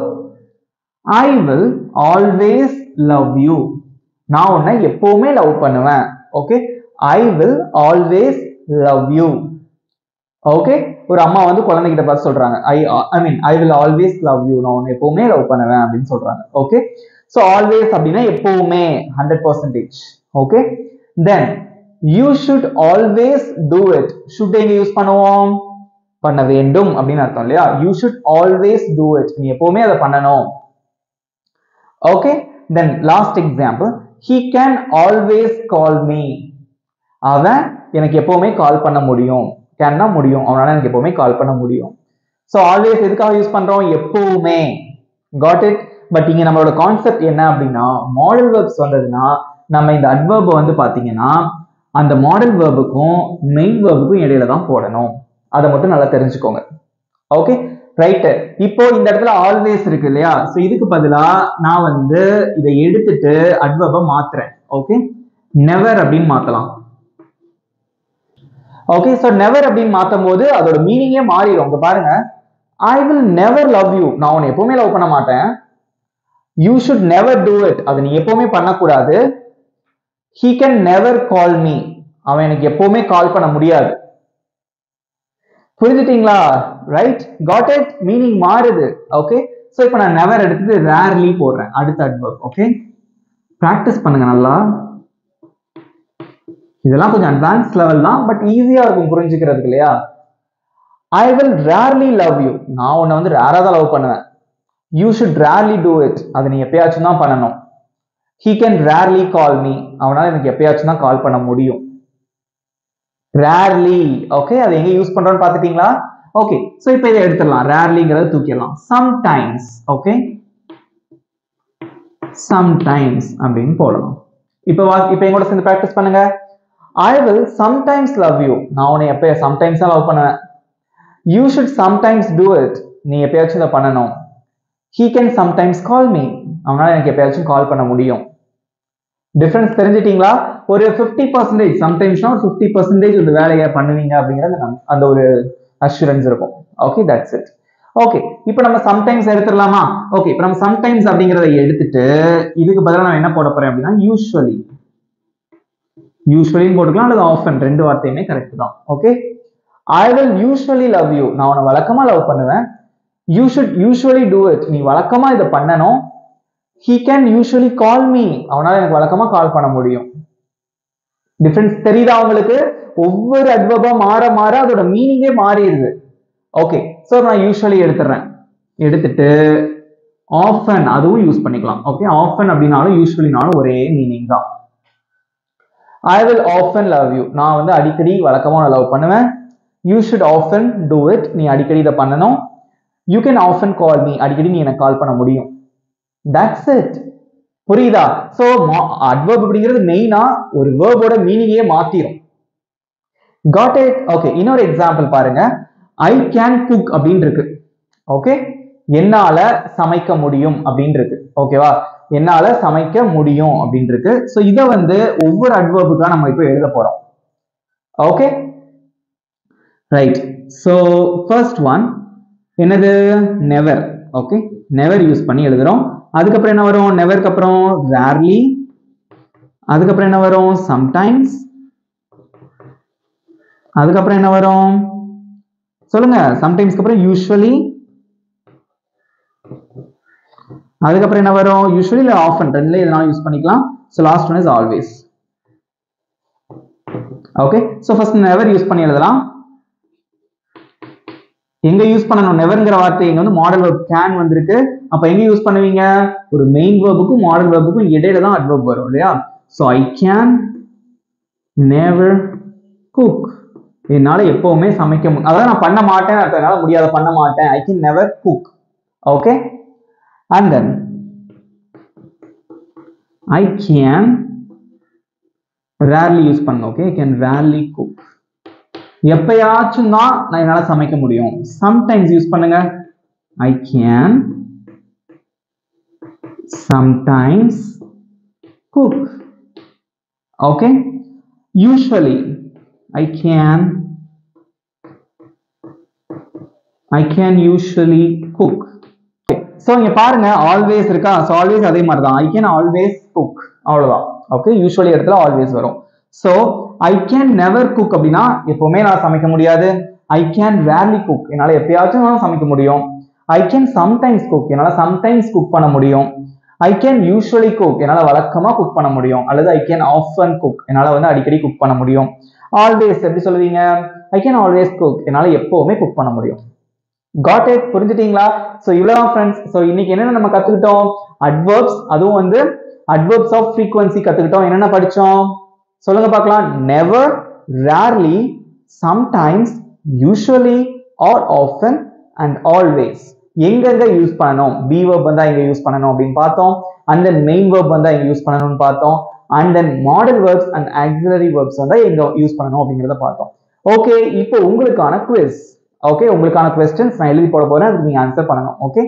I will always love you, நான் உன்னை எப்பவுமே லவ் பண்ணுவேன். Okay, I will always love you. Okay, ஒரு அம்மா வந்து குழந்தைகிட்ட பார்த்து சொல்றாங்க, I will always love you, நான் உன்னை எப்பவுமே லவ் பண்ணுவேன் அப்படின்னு சொல்றாங்க. ஓகே, சோ ஆல்வேஸ் அப்படின்னா எப்பவுமே 100%. Okay, then you should always do it. Should எங்க யூஸ் பண்ணுவோம், பண்ண வேண்டும் அப்படின்னு அர்த்தம் இல்லையா. You should always do it, நீ எப்பவுமே அதை பண்ணணும். Okay, then last example, he can always call me, அவன் எனக்கு எப்பவுமே கால் பண்ண முடியும். கேன்னா முடியும், அவனால எனக்கு எப்பவுமே கால் பண்ண முடியும். சோ ஆல்வேஸ் எதுக்காக யூஸ் பண்றோம், எப்பவுமே. Got it. பட் இங்க நம்மளோட கான்செப்ட் என்ன அப்படின்னா, மாடல் வெர்ப்ஸ் வந்ததுன்னா நம்ம இந்த அட்வெர்ப் வந்து பாத்தீங்கன்னா அந்த மாடல் வெர்புக்கும் மெயின் வெர்புக்கும் இடையில தான் போடணும், அதை மட்டும் நல்லா தெரிஞ்சுக்கோங்க. Okay, right. இப்போ இந்த இடத்துல ஆல்வேஸ் இருக்கு இல்லையா, சோ இதுக்கு பதிலா நான் வந்து இதை எடுத்துட்டு அட்வெர்பை மாத்துறேன். ஓகே, நெவர் அப்படின்னு மாத்தலாம். ஓகே, சோ நெவர் அப்படின்னு மாத்தும் போது அதோட மீனிங்கே மாறிடும். இங்க பாருங்க, I will never love you, நான் உன்னை எப்பவுமே லவ் பண்ண மாட்டேன். You should never do it, அது நீ எப்பவுமே பண்ணக்கூடாது. he can never call me, அவன் எனக்கு எப்பவுமே கால் பண்ண முடியாது. புரிஞ்சுட்டீங்களா? Right, got it. மீனிங் மாறுது. ஓகே, சோ இப்போ நான் நெவர் எடுத்துட்டு ரேர்லி போடுறேன் அடுத்த அட்வெர்ப். ஓகே, பிராக்டிஸ் பண்ணுங்க நல்லா. இதெல்லாம் கொஞ்சம் அட்வான்ஸ் லெவல் தான், பட் ஈஸியா இருக்கும் புரிஞ்சுக்கிறதுக்கு இல்லையா. I will rarely love you, நான் உன்னை வந்து ரேரா தான் லவ் பண்ணுவேன். You should rarely do it, அது நீ எப்பயாச்சும் தான் பண்ணணும். he can rarely call me, அவனால எனக்கு எப்பயாச்சும் தான் கால் பண்ண முடியும். rarely. ஓகே, அதை எங்க யூஸ் பண்றோம்னு பாத்துட்டீங்களா. ஓகே, சோ இப்போ இதை எடுத்துடலாம், ரேர்லிங்கிறத தூக்கிடலாம். sometimes. ஓகே, sometimes அப்படின்னு போடலாம். இப்போ எங்கூட சேர்ந்து பிராக்டிஸ் பண்ணுங்க. I will sometimes love you, நான் உன்னை எப்ப sometimes தான் லவ் பண்ணுவேன். You should sometimes do it, நீ எப்பயாச்சும் இதை பண்ணணும். He can sometimes call me, அவனால எனக்கு எப்பயாச்சும் கால் பண்ண முடியும். டிஃபரன்ஸ் தெரிஞ்சிட்டீங்களா? ஒரு 50% சம்டைம்ஸ்னா 50% இந்த வேலையை பண்ணுவீங்க அப்படிங்கிறது அந்த ஒரு அஷூரன்ஸ் இருக்கும். Okay, that's it. ஓகே, இப்போ நம்ம சம்டைம்ஸ் எடுத்துடலாமா? ஓகே, இப்போ நம்ம சம்டைம்ஸ் அப்படிங்கிறத எடுத்துட்டு இதுக்கு பதிலாக நான் என்ன போட போறேன் அப்படின்னா யூஸ்வலி. யூஸ்வலின்னு போட்டுக்கலாம் அல்லது ஆஃபன், ரெண்டு வார்த்தையுமே கரெக்ட் தான். Okay, I will usually love you, நான் உன்னை வழக்கமா லவ் பண்ணுவேன். You should usually do it, நீ வழக்கமா இதை பண்ணணும். he can usually call me, அவனால எனக்கு வழக்கமா கால் பண்ண முடியும். டிஃபரன்ஸ் தெரியுதா உங்களுக்கு? ஒவ்வொரு அட்வெர்பா மாற மாற அதோட மீனிங்கே மாறிடுது. ஓகே, சோ நான் யூஸ்வலி எடுத்துறேன். எடுத்துட்டு ஆஃபன் அதுவும் யூஸ் பண்ணிக்கலாம். ஓகே, ஆஃபன் அப்படினாலும் யூஸ்வலினாலும் ஒரே மீனிங் தான். I will often love you. நான் வந்து அடிக்கடி வழக்கமா லவ் பண்ணுவேன். You should often do it. நீ அடிக்கடி இதை பண்ணணும். You can often call me. அடிக்கடி நீ எனக்கு கால் பண்ண முடியும். That's it. புரியுதா? So adverb அப்படிங்கிறது மெயினா ஒரு வேர்போட மீனிங்கே மாத்திரும். Got it? Okay, இன்னொரு எக்ஸாம்பிள் பாருங்க. I can cook அப்படின்னு இருக்கு. ஓகே, என்னால சமைக்க முடியும் அப்படின்னு இருக்கு. ஓகேவா, என்னால சமைக்க முடியும் அப்படின்னு இருக்கு. ஸோ இதை வந்து ஒவ்வொரு அட்வர்புக்கா நம்ம இப்போ எழுத போறோம். Okay right. So first one என்னது? நெவர். ஓகே, நெவர் யூஸ் பண்ணி எழுதுறோம். அதுக்கப்புறம் என்ன வரும்? நெவருக்கு அப்புறம் ரேர்லி, அதுக்கப்புறம் என்ன வரும்? சம்டைம்ஸ், அதுக்கப்புறம் என்ன வரும் சொல்லுங்க? சம்டைம்ஸ்க்கு அப்புறம் யூஸ்வலி, அதுக்கப்புறம் என்ன வரும்? யூஸ்வலி இல்ல ஆஃபன், ரெண்டுல எதனால யூஸ் பண்ணிக்கலாம். So last one is always. Okay, so first never use பண்ணி எழுதலாம். எங்க யூஸ் பண்ணணும்? நெவர்ங்கிற வார்த்தை இங்க வந்து மாடல் வெர்ப் கேன் வந்திருக்கு. அப்ப எங்க யூஸ் பண்ணுவீங்க? ஒரு மெயின் வெர்புக்கும் மாடல் வெர்புக்கும் இடையில தான் அட்வர்ப் வரும் இல்லையா? So I can never cook. என்னால எப்பவுமே சமைக்க முடியும். அதாவது நான் பண்ண மாட்டேன், என்னால முடியாத பண்ண மாட்டேன். I can never cook. Okay, and then I can rarely use பண்ணுங்க. Okay, I can rarely cook. எப்பயாச்சும் தான் நான் என்னால சமைக்க முடியும். sometimes யூஸ் பண்ணுங்க. I can sometimes cook. Okay, usually I can usually cook. So இங்க பாருங்க ஆல்வேஸ் இருக்கா. சோ ஆல்வேஸ் அதே மாதிரி தான். ஐ கேன் ஆல்வேஸ் குக், அவ்வளவுதான். ஓகே, யூசுவலி இடத்துல ஆல்வேஸ் வரும். So I can never cook அப்படின்னா எப்பவுமே நான் சமைக்க முடியாது. ஐ கேன் ரேர்லி குக், என்னால எப்பயாச்சும் நான் சமைக்க முடியும். ஐ கேன் சம்டைம்ஸ் குக், என்னால சம்டைம்ஸ் குக் பண்ண முடியும். ஐ கேன் யூசுவலி குக், என்னால வழக்கமா குக் பண்ண முடியும். அல்லது ஐ கேன் ஆஃபன் குக், என்னால வந்து அடிக்கடி குக் பண்ண முடியும். ஆல்வேஸ் எப்படி சொல்லுவீங்க? ஐ கேன் ஆல்வேஸ் குக், என்னால எப்பவுமே குக் பண்ண முடியும். Got it? புரிஞ்சுட்டீங்களா? சோ இவ்வளவுதான் ஃப்ரெண்ட்ஸ். சோ இன்னைக்கு என்னென்ன நம்ம கத்துக்கிட்டோம்? அட்வர்ப்ஸ், அதுவும் வந்து அட்வர்ப்ஸ் ஆஃப் ஃப்ரீக்வன்சி கத்துக்கிட்டோம். என்னென்ன படிச்சோம் சொல்லுங்க பார்க்கலாம். Never, rarely, sometimes, usually or often and always எங்கெங்க யூஸ் பண்ணணும். பி வெர்ப் வந்தா எங்க யூஸ் பண்ணணும் அப்படின்னு பார்த்தோம். அண்ட் தென் மெயின் வெர்ப் வந்தா எங்க யூஸ் பண்ணணும்னு பார்த்தோம். And then model verbs and auxiliary verbs வந்தா எங்க யூஸ் பண்ணணும் அப்படிங்கறத பார்த்தோம். ஓகே, இப்போ உங்களுக்கான குவிஸ். ஓகே, உங்களுக்கான क्वेश्चंस நான் எழுதி போட போறேன், அதுக்கு நீங்க ஆன்சர் பண்ணணும். ஓகே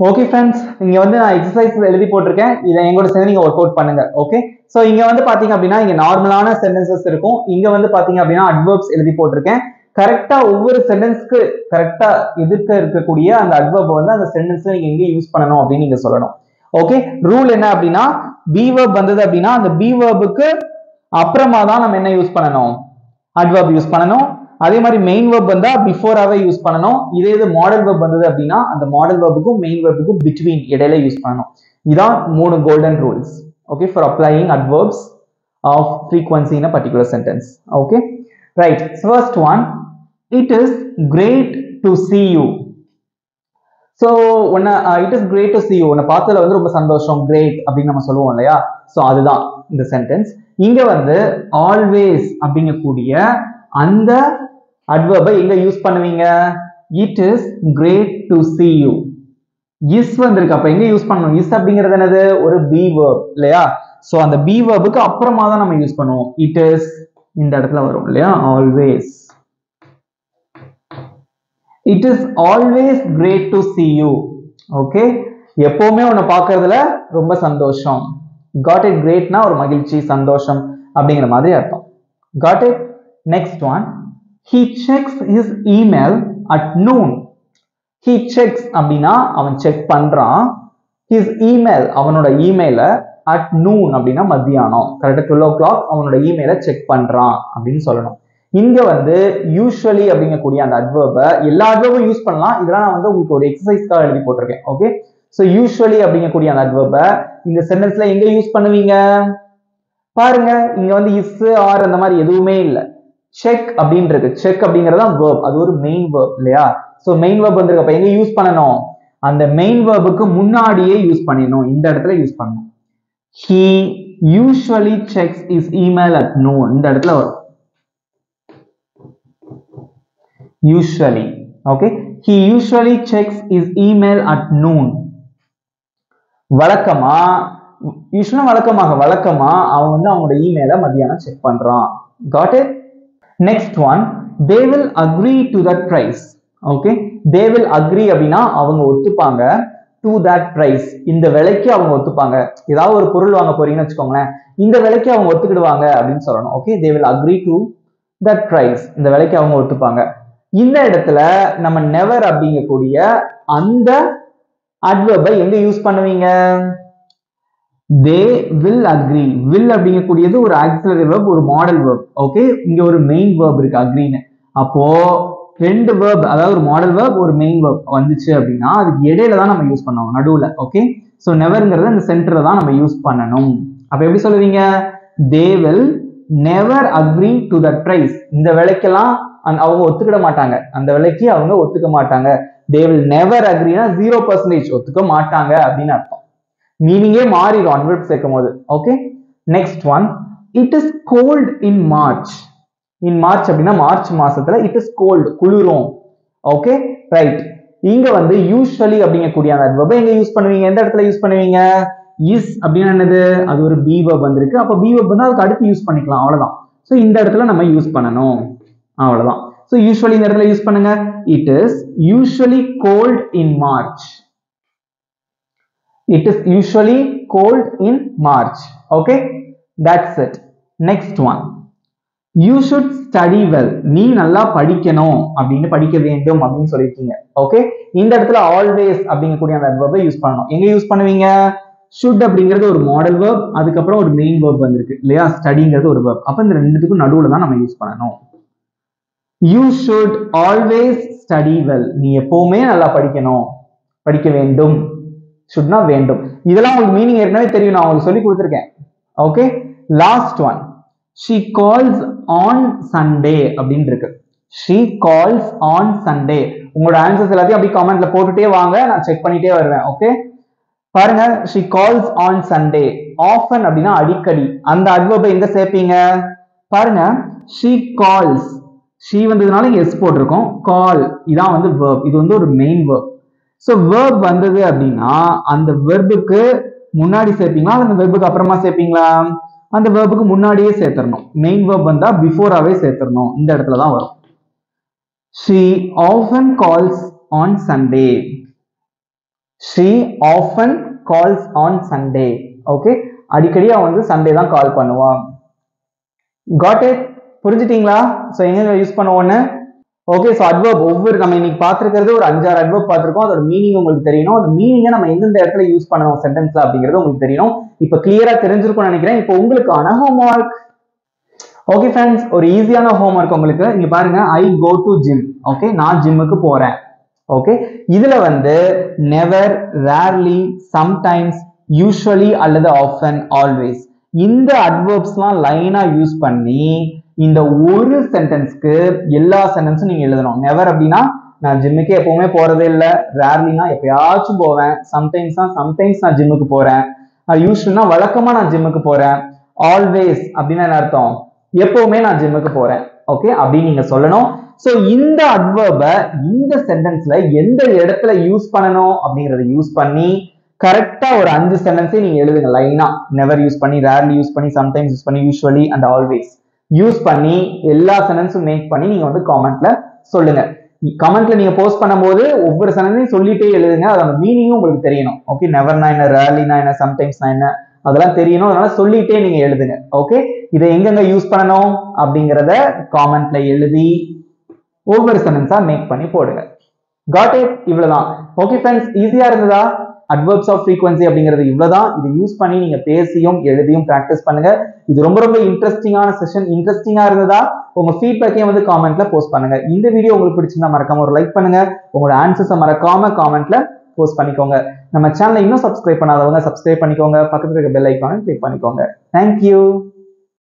ஓகே ஃப்ரெண்ட்ஸ், இங்க வந்து நான் எக்ஸசைஸ் எழுதி போட்டிருக்கேன். இதை எங்கூட சேர்ந்து நீங்க ஒர்க் அவுட் பண்ணுங்க. ஓகே, சோ இங்க வந்து பாத்தீங்க அப்படின்னா இங்க நார்மலான சென்டென்சஸ் இருக்கும். இங்க வந்து பாத்தீங்க அப்படின்னா அட்வர்ப்ஸ் எழுதி போட்டிருக்கேன். கரெக்டா ஒவ்வொரு சென்டென்ஸ்க்கு கரெக்டா எதிர்க்க இருக்கக்கூடிய அந்த அட்வர்ப் வந்து அந்த சென்டென்ஸ் நீங்க எங்க யூஸ் பண்ணணும் அப்படின்னு நீங்க சொல்லணும். ஓகே, ரூல் என்ன அப்படின்னா பி வெர்ப் வந்தது அப்படின்னா அந்த பி வெர்புக்கு அப்புறமா தான் நம்ம என்ன யூஸ் பண்ணணும்? அட்வர்ப் யூஸ் பண்ணணும். அதே மாதிரி மெயின் வெர்ப் வந்தா பிஃபோராவே யூஸ் பண்ணணும். இதே இது மாடல் வெர்ப் வந்தது அப்படின்னா அந்த மாடல் வெர்புக்கும் மெயின் வெர்புக்கும் பிட்வீன் இடையில யூஸ் பண்ணணும். இதான் 3 golden rules. Okay, for applying adverbs of frequency in a particular sentence. Okay right. First one, it is great to see you. So it is great to see you, உன்னை பார்த்ததுல வந்து ரொம்ப சந்தோஷம், கிரேட் அப்படின்னு நம்ம சொல்லுவோம் இல்லையா? சோ அதுதான் இந்த சென்டென்ஸ். இங்க வந்து ஆல்வேஸ் அப்படிங்கக்கூடிய அந்த அட்வர்பை எங்க யூஸ் பண்ணுவீங்க? It is great to see you. Is வந்திருக்கு, அப்ப எங்க யூஸ் பண்ணணும்? இஸ் அப்படிங்கிறது என்னது? ஒரு பி வெர்ப் இல்லையா? சோ அந்த பி வெர்புக்கு அப்புறமா தான் நம்ம யூஸ் பண்ணுவோம். இட் இஸ் இந்த இடத்துல வரும் இல்லையா? Always. It is always great to see you. Okay, எப்பவுமே உன்னை பார்க்கறதுல ரொம்ப சந்தோஷம். Got it. கிரேட்னா ஒரு மகிழ்ச்சி, சந்தோஷம் அப்படிங்கிற மாதிரி அர்த்தம். Got it. Next one, he checks his email at noon. He checks அப்படின்னா அவன் செக் பண்றான். his email அவனோட இமெயில at noon அப்படின்னா மத்தியானம், கரெக்டா 12 o'clock அவனோட இமெயில செக் பண்றான் அப்படின்னு சொல்லணும். இங்க வந்து யூசுவலி அப்படிங்கக்கூடிய அந்த அட்வர்பை எல்லா அட்வர்பும் யூஸ் பண்ணலாம். இதெல்லாம் நான் வந்து உங்களுக்கு ஒரு எக்ஸசைஸ்க்காக எழுதி போட்டிருக்கேன். ஓகே, சோ யூசுவலி அப்படிங்கக்கூடிய அந்த அட்வர்பை இந்த சென்டென்ஸ்ல எங்க யூஸ் பண்ணுவீங்க பாருங்க. இங்க வந்து இஸ் ஆர் அந்த மாதிரி எதுவுமே இல்லை. செக் அப்படின்றது, செக் அப்படிங்கறது தான் verb, அது ஒரு மெயின் verb இல்லையா? சோ மெயின் verb வந்திருக்கு, அப்ப எங்க யூஸ் பண்ணணும்? அந்த மெயின் verbuக்கு முன்னாடியே யூஸ் பண்ணிடணும், இந்த இடத்துல யூஸ் பண்ணணும். he usually checks his email at noon. இந்த இடத்துல வரும் usually. Okay, he usually checks his email at noon. வழக்கமா யூசுவலா வழக்கமா அவன் வந்து அவனோட இமெயிலை மதியானம் செக் பண்றான். Got it? Next one, they will agree to that price. Okay, they will agree அப்படின்னா அவங்க ஒத்துப்பாங்க to that price. இந்த விலைக்கு அவங்க ஒத்துப்பாங்க. ஏதாவது ஒரு பொருள் வாங்க போறீங்கன்னு வச்சுக்கோங்களேன், இந்த விலைக்கு அவங்க ஒத்துக்கிடுவாங்க அப்படின்னு சொல்லணும். Okay, they will agree to that price. இந்த விலைக்கு அவங்க ஒத்துப்பாங்க. இந்த இடத்துல நம்ம never அப்படிங்கக்கூடிய அந்த adverb-ஐ எங்க யூஸ் பண்ணுவீங்க? they will agree. will அப்படிங்கக்கூடியது ஒரு auxiliary verb, ஒரு model verb. ஓகே, இங்க ஒரு main verb இருக்கு agreeன்னு. அப்போ ரெண்டு verb, அதாவது ஒரு model verb ஒரு main verb வந்துச்சு அப்படின்னா அதுக்கு இடையில தான் நம்ம யூஸ் பண்ணணும், நடுவுல. ஓகே, சோ neverங்கிறத இந்த சென்டர்ல தான் நம்ம யூஸ் பண்ணணும். அப்ப எப்படி சொல்லுவீங்க? they will never agree to that price. இந்த விலைக்கெல்லாம் அவங்க ஒத்துக்கிட மாட்டாங்க, அந்த விலைக்கு அவங்க ஒத்துக்க மாட்டாங்க. they will never agree னா 0% ஒத்துக்க மாட்டாங்க அப்படின்னு அர்த்தம். மீனிங்கே மாறிடும் adverb சேர்க்கும் போது. Okay, next one, it is cold in March. in March அப்படின்னா மார்ச் மாசத்துல it is cold, குளிரும். Okay, right. இங்க வந்து usually அப்படிங்கக்கூடிய அந்த adverb எங்க யூஸ் பண்ணுவீங்க? எந்த இடத்துல யூஸ் பண்ணுவீங்க? is அப்படின்னா என்னது? அது ஒரு be verb வந்திருக்கு. அப்ப be verb வந்து அதுக்கு அடுத்து யூஸ் பண்ணிக்கலாம், அவ்வளவுதான். சோ இந்த இடத்துல நம்ம யூஸ் பண்ணணும், அவ்வளவுதான். சோ usually இந்த இடத்துல யூஸ் பண்ணுங்க. it is usually cold in March. it is usually cold in March. Okay, that's it. Next one, you should study well. நீ நல்லா படிக்கணும் அப்படின்னு, படிக்க வேண்டும் அப்படின்னு சொல்லிருக்கீங்க. ஓகே, இந்த இடத்துல always அப்படிங்கக்கூடிய அந்த verb-ஐ யூஸ் பண்ணணும். எங்க யூஸ் பண்ணுவீங்க? should அப்படிங்கிறது ஒரு model verb, அதுக்கப்புறம் ஒரு main verb வந்திருக்கு இல்லையா? studyங்கிறது ஒரு verb. அப்ப இந்த ரெண்டுத்துக்கும் நடுவுல தான் நம்ம யூஸ் பண்ணணும். you should always study well. நீ எப்பவுமே நல்லா படிக்கணும், படிக்க வேண்டும். should not வேண்டும். இதெல்லாம் உங்களுக்கு மீனிங் ஏற்கனவே தெரியும், நான் உங்களுக்கு சொல்லி கொடுத்திருக்கேன். Okay, last one, she calls on Sunday அப்படின்னு இருக்கு. she calls on Sunday. உங்களோட ஆன்சர்ஸ் எல்லாத்தையும் அப்படி கமெண்ட்ல போட்டுட்டே வாங்க, நான் செக் பண்ணிட்டே வருவேன். ஓகே, பாருங்க, she calls on Sunday. often அப்படின்னா அடிக்கடி. அந்த adverb எங்க சேர்ப்பீங்க? பாருங்க, she calls, she வந்ததுனால இங்க s போட்டிருக்கோம். call இதான் வந்து verb, இது வந்து ஒரு main verb. சோ verb வந்தது அப்படின்னா அந்த verb-க்கு முன்னாடி சேர்ப்பீங்களா, அந்த verb-க்கு அப்புறமா சேர்ப்பீங்களா? அந்த verb-க்கு முன்னாடியே சேர்த்தறணும். மெயின் verb வந்தா பிஃபோராவே சேர்த்தறணும். இந்த இடத்துல தான் வரும். she often calls on Sunday. she often calls on Sunday. Okay, அடிக்கடி அவ வந்து சண்டே தான் கால் பண்ணுவா. got it? புரிஞ்சிட்டீங்களா? சோ எங்க யூஸ் பண்ணுவோம்னு? ஓகே, சோ adverb ஒவ்வொரு நம்ம இன்னைக்கு பார்த்திருக்கிறது ஒரு 5-6 adverb பார்த்திருக்கோம். அதோட மீனிங் உங்களுக்கு தெரியணும். அந்த மீனிங்கை நம்ம எந்தெந்த இடத்துல யூஸ் பண்ணணும் சென்டென்ஸ்ல அப்படிங்கிறது உங்களுக்கு தெரியணும். இப்போ கிளியரா தெரிஞ்சிருக்கும்னு நினைக்கிறேன். இப்போ உங்களுக்கான ஹோம்வொர்க். ஓகே ஃப்ரெண்ட்ஸ், ஒரு ஈஸியான ஹோம்வொர்க் உங்களுக்கு. இங்க பாருங்க, I go to gym. Okay, நான் ஜிம்முக்கு போறேன். ஓகே, இதுல வந்து never, rarely, sometimes, usually அல்லது often, always இந்த adverbsலாம் லைனா யூஸ் பண்ணி இந்த ஒரு சென்டென்ஸ்க்கு எல்லா சென்டென்ஸும் நீங்க எழுதணும். never அப்படின்னா நான் ஜிம்முக்கு எப்பவுமே போறதே இல்லை, ரேர்லினா எப்பயாச்சும் போவேன், சம்டைம்ஸ் நான் ஜிம்முக்கு போறேன், யூஸ்வல்னா வழக்கமா நான் ஜிம்முக்கு போறேன், ஆல்வேஸ் அப்படின்னா என்ன அர்த்தம்? எப்பவுமே நான் ஜிம்முக்கு போறேன். ஓகே, அப்படின்னு நீங்க சொல்லணும். சோ இந்த அட்வர்பை இந்த சென்டென்ஸ்ல எந்த இடத்துல யூஸ் பண்ணணும் அப்படிங்கறத யூஸ் பண்ணி கரெக்டா ஒரு 5 சென்டென்ஸை நீங்க எழுதுங்க லைனா. நெவர் யூஸ் பண்ணி, ரேர்லி யூஸ் பண்ணி, சம்டைம்ஸ் யூஸ் பண்ணி, யூஸ்வலி அண்ட் ஆல்வேஸ் யூஸ் பண்ணி எல்லா சென்டென்ஸும் மேக் பண்ணி நீங்க வந்து காமெண்ட்ல சொல்லுங்க. கமெண்ட்ல நீங்க போஸ்ட் பண்ணும்போது ஒவ்வொரு சென்டென்ஸையும் சொல்லிட்டே எழுதுங்க. அதோட மீனிங்கும் உங்களுக்கு தெரியணும். ஓகே, நெவர்னா என்ன, ரேர்லினா என்ன, சம்டைம்ஸ்னா என்ன, அதெல்லாம் தெரியணும். அதனால சொல்லிட்டே நீங்க எழுதுங்க. ஓகே, இதை எங்கெங்க யூஸ் பண்ணணும் அப்படிங்கறத காமெண்ட்ல எழுதி ஒவ்வொரு சென்டென்ஸா மேக் பண்ணி போடுங்க. Got it? இவ்வளவுதான். ஓகே ஃப்ரெண்ட்ஸ், ஈஸியா இருந்ததா? அட்வர்ப்ஸ் ஆஃப் ஃப்ரீக்வன்சி அப்படிங்கிறது இவ்வளவுதான். இதை யூஸ் பண்ணி நீங்க பேசியும் எழுதியும் பிராக்டிஸ் பண்ணுங்க. இது ரொம்ப ரொம்ப இன்ட்ரெஸ்டிங்கான செஷன். இன்ட்ரெஸ்டிங்கா இருந்ததா? உங்க ஃபீட்பேக்கையும் வந்து காமெண்ட்ல போஸ்ட் பண்ணுங்க. இந்த வீடியோ உங்களுக்கு பிடிச்சிருந்தா மறக்காம ஒரு லைக் பண்ணுங்க. உங்களோட ஆன்சர்ஸை மறக்காம காமெண்ட்ல போஸ்ட் பண்ணிக்கோங்க. நம்ம சேனலை இன்னும் சப்ஸ்கிரைப் பண்ணாதவங்க சப்ஸ்கிரைப் பண்ணிக்கோங்க. பக்கத்துல இருக்க பெல் ஐகானை கிளிக் பண்ணிக்கோங்க. தேங்க்யூ.